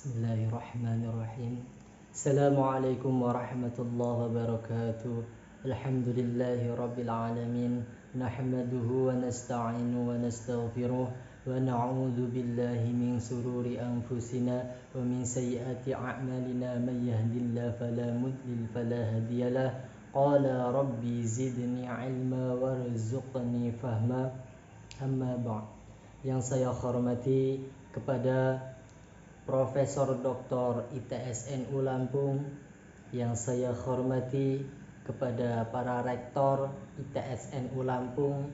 Bismillahirrahmanirrahim. Assalamualaikum warahmatullahi wabarakatuh. Alhamdulillahi rabbil alamin. Nahmaduhu wa nasta'inu wa nastaghfiruh wa na'udzu billahi min sururi anfusina wa min sayyiati a'malina. Man yahdihillahu fala mudilla fala hadiyalah. Qala rabbi zidni 'ilma warzuqni fahma. Amma ba'd. Yang saya hormati kepada Profesor Dr. ITSNU Lampung, yang saya hormati kepada para rektor ITSNU Lampung,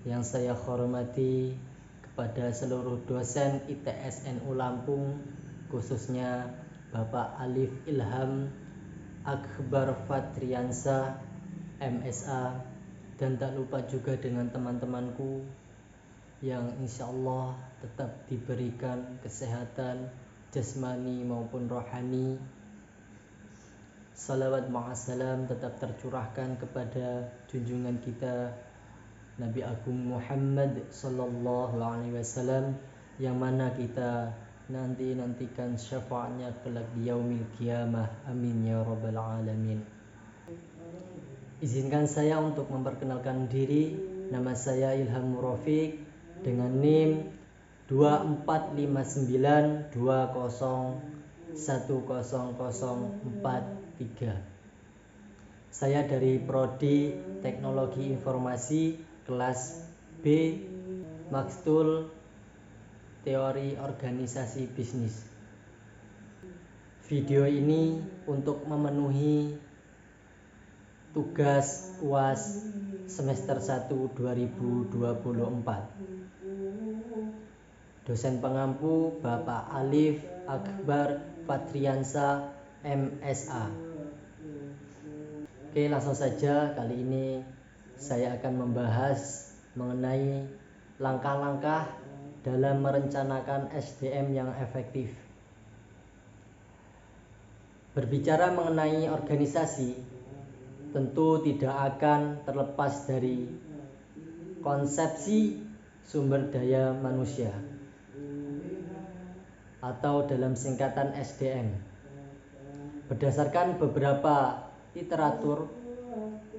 yang saya hormati kepada seluruh dosen ITSNU Lampung, khususnya Bapak Alif Ilham Akbar Fatriansa MSA, dan tak lupa juga dengan teman-temanku yang insya Allah tetap diberikan kesehatan jasmani maupun rohani. Salawat ma'asalam tetap tercurahkan kepada junjungan kita Nabi Agung Muhammad sallallahu alaihi wasallam, yang mana kita nantikan syafaatnya kelak di yaumil qiyamah. Amin ya rabbal alamin. Izinkan saya untuk memperkenalkan diri. Nama saya Ilham Rafiq dengan NIM 2459201043. Saya dari Prodi Teknologi Informasi kelas B, Makstul Teori Organisasi Bisnis. Video ini untuk memenuhi tugas UAS semester 1 2024. Dosen pengampu Bapak Alif Akbar Fatriansa MSA. Oke, langsung saja. Kali ini saya akan membahas mengenai langkah-langkah dalam merencanakan SDM yang efektif. Berbicara mengenai organisasi, tentu tidak akan terlepas dari konsepsi sumber daya manusia, atau dalam singkatan SDM. Berdasarkan beberapa literatur,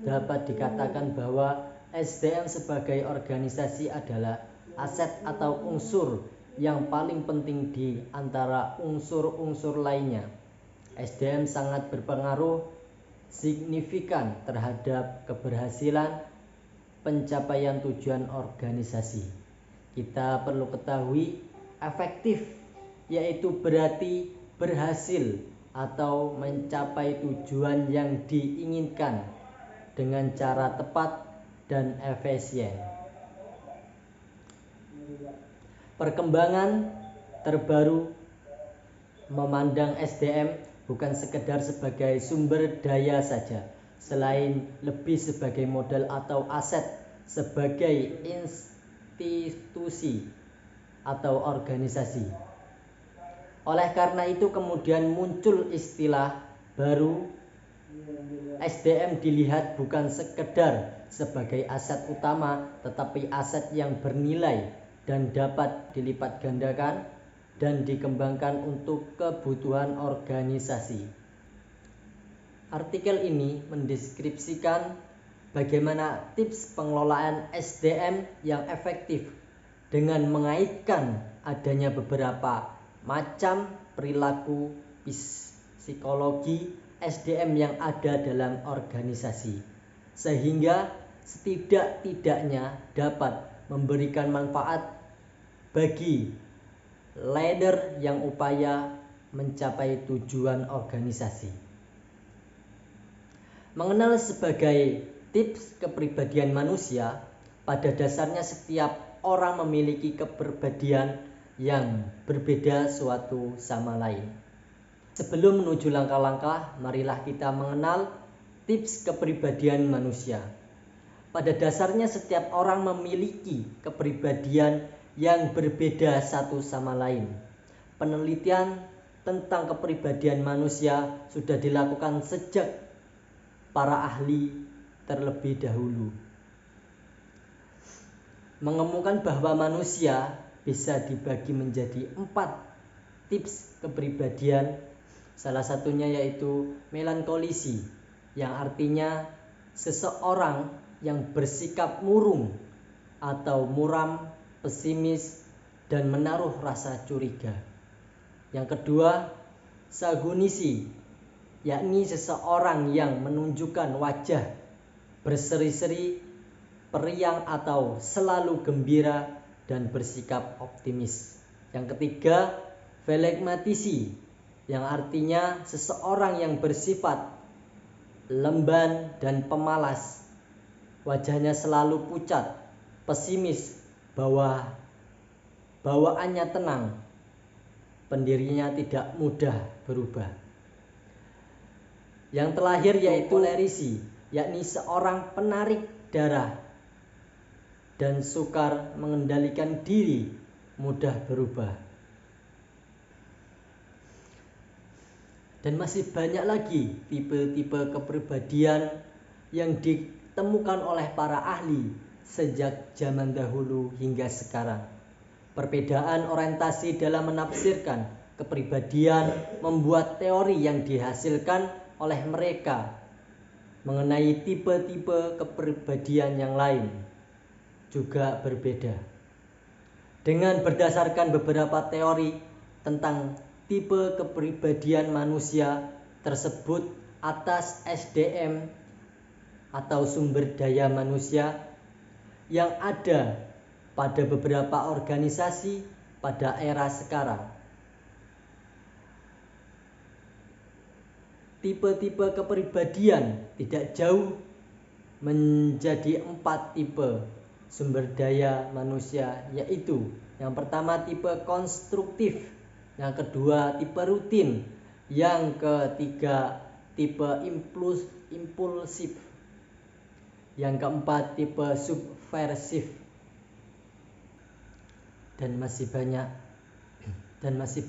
dapat dikatakan bahwa SDM sebagai organisasi adalah aset atau unsur yang paling penting di antara unsur-unsur lainnya. SDM sangat berpengaruh signifikan terhadap keberhasilan pencapaian tujuan organisasi. Kita perlu ketahui, efektif yaitu berarti berhasil atau mencapai tujuan yang diinginkan dengan cara tepat dan efisien. Perkembangan terbaru memandang SDM bukan sekedar sebagai sumber daya saja, selain lebih sebagai modal atau aset sebagai institusi atau organisasi. Oleh karena itu kemudian muncul istilah baru, SDM dilihat bukan sekedar sebagai aset utama, tetapi aset yang bernilai dan dapat dilipat gandakan dan dikembangkan untuk kebutuhan organisasi. Artikel ini mendeskripsikan bagaimana tips pengelolaan SDM yang efektif dengan mengaitkan adanya beberapa macam perilaku psikologi SDM yang ada dalam organisasi, sehingga setidak-tidaknya dapat memberikan manfaat bagi leader yang upaya mencapai tujuan organisasi. Mengenal sebagai tips kepribadian manusia, pada dasarnya setiap orang memiliki kepribadian yang berbeda suatu sama lain. Sebelum menuju langkah-langkah, marilah kita mengenal tips kepribadian manusia. Pada dasarnya setiap orang memiliki kepribadian yang berbeda satu sama lain. Penelitian tentang kepribadian manusia sudah dilakukan sejak para ahli terlebih dahulu, mengemukakan bahwa manusia bisa dibagi menjadi 4 tips kepribadian. Salah satunya yaitu melankolisi, yang artinya seseorang yang bersikap murung atau muram, pesimis, dan menaruh rasa curiga. Yang kedua, sagunisi, yakni seseorang yang menunjukkan wajah berseri-seri, periang atau selalu gembira dan bersikap optimis. Yang ketiga, felegmatisi, yang artinya seseorang yang bersifat lemban dan pemalas, wajahnya selalu pucat, pesimis, bawaannya tenang, pendirinya tidak mudah berubah. Yang terakhir yaitu kolerisi, yakni seorang penarik darah dan sukar mengendalikan diri, mudah berubah. Dan masih banyak lagi tipe-tipe kepribadian yang ditemukan oleh para ahli sejak zaman dahulu hingga sekarang. Perbedaan orientasi dalam menafsirkan kepribadian membuat teori yang dihasilkan oleh mereka mengenai tipe-tipe kepribadian yang lain juga berbeda. Dengan berdasarkan beberapa teori tentang tipe kepribadian manusia tersebut atas SDM atau sumber daya manusia yang ada pada beberapa organisasi pada era sekarang. Tipe-tipe kepribadian tidak jauh menjadi 4 tipe sumber daya manusia, yaitu yang pertama tipe konstruktif, yang kedua tipe rutin, yang ketiga tipe impulsif, yang keempat tipe subversif, dan masih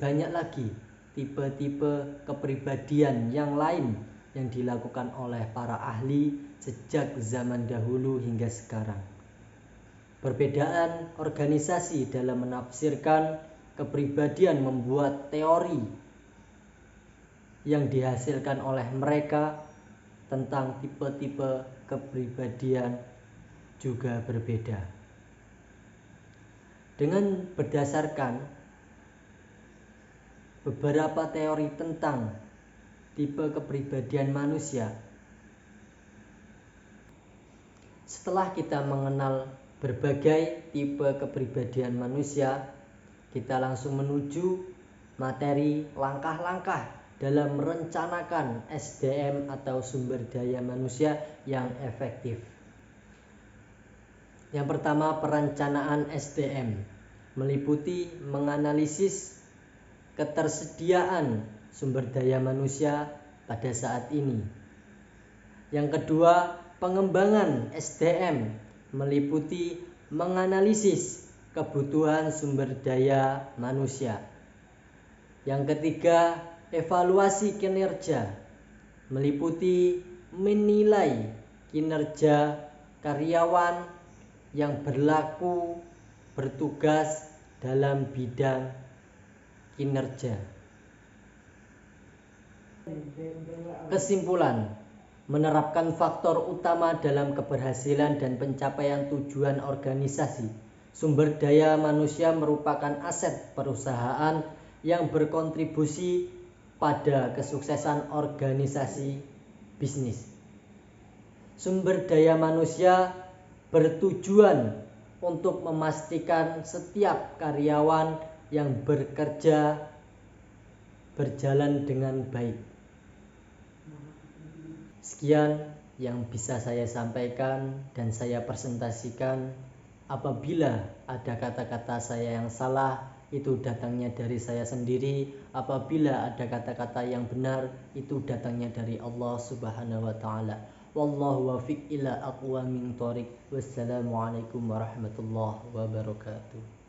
banyak lagi tipe-tipe kepribadian yang lain yang dilakukan oleh para ahli sejak zaman dahulu hingga sekarang. Perbedaan organisasi dalam menafsirkan kepribadian membuat teori yang dihasilkan oleh mereka tentang tipe-tipe kepribadian juga berbeda. Dengan berdasarkan beberapa teori tentang tipe kepribadian manusia, setelah kita mengenal berbagai tipe kepribadian manusia, kita langsung menuju materi langkah-langkah dalam merencanakan SDM atau sumber daya manusia yang efektif. Yang pertama, perencanaan SDM meliputi menganalisis ketersediaan sumber daya manusia pada saat ini. Yang kedua, pengembangan SDM meliputi menganalisis kebutuhan sumber daya manusia. Yang ketiga, evaluasi kinerja meliputi menilai kinerja karyawan yang bertugas dalam bidang kinerja. Kesimpulan, menerapkan faktor utama dalam keberhasilan dan pencapaian tujuan organisasi. Sumber daya manusia merupakan aset perusahaan yang berkontribusi pada kesuksesan organisasi bisnis. Sumber daya manusia bertujuan untuk memastikan setiap karyawan yang bekerja berjalan dengan baik. Sekian yang bisa saya sampaikan dan saya presentasikan. Apabila ada kata-kata saya yang salah, itu datangnya dari saya sendiri. Apabila ada kata-kata yang benar, itu datangnya dari Allah Subhanahu wa taala. Wallahu wafiq ila aqwamit thoriq. Wassalamualaikum warahmatullahi wabarakatuh.